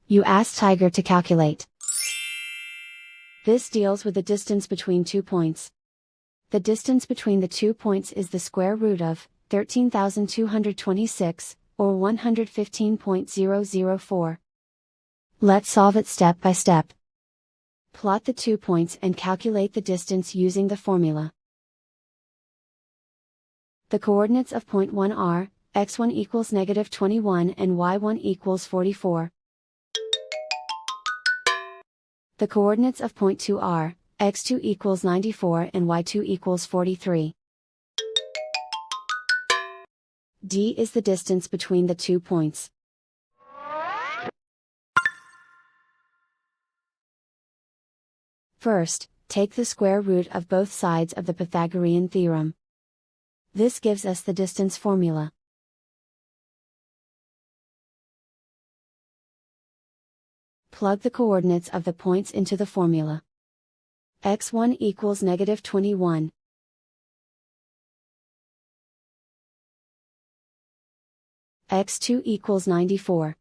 You ask Tiger to calculate. This deals with the distance between 2 points. The distance between the 2 points is the square root of 13,226, or 115.004. Let's solve it step by step. Plot the 2 points and calculate the distance using the formula. The coordinates of point 1 are, x1 equals -21 and y1 equals 44. The coordinates of point 2 are, x2 equals 94 and y2 equals 43. D is the distance between the 2 points. First, take the square root of both sides of the Pythagorean theorem. This gives us the distance formula. Plug the coordinates of the points into the formula. x1 equals -21. x2 equals 94.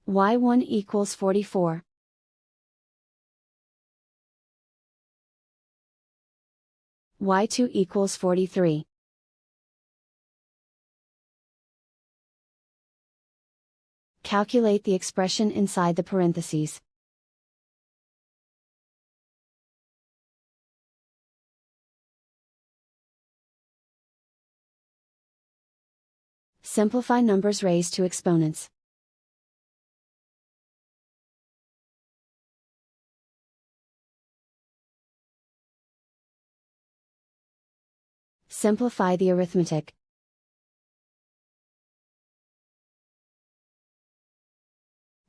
y1 equals 44. y2 equals 43. Calculate the expression inside the parentheses. Simplify numbers raised to exponents. Simplify the arithmetic.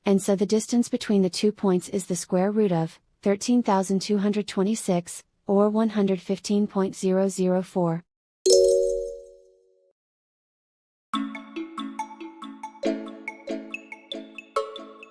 And so the distance between the 2 points is the square root of 13,226, or 115.004.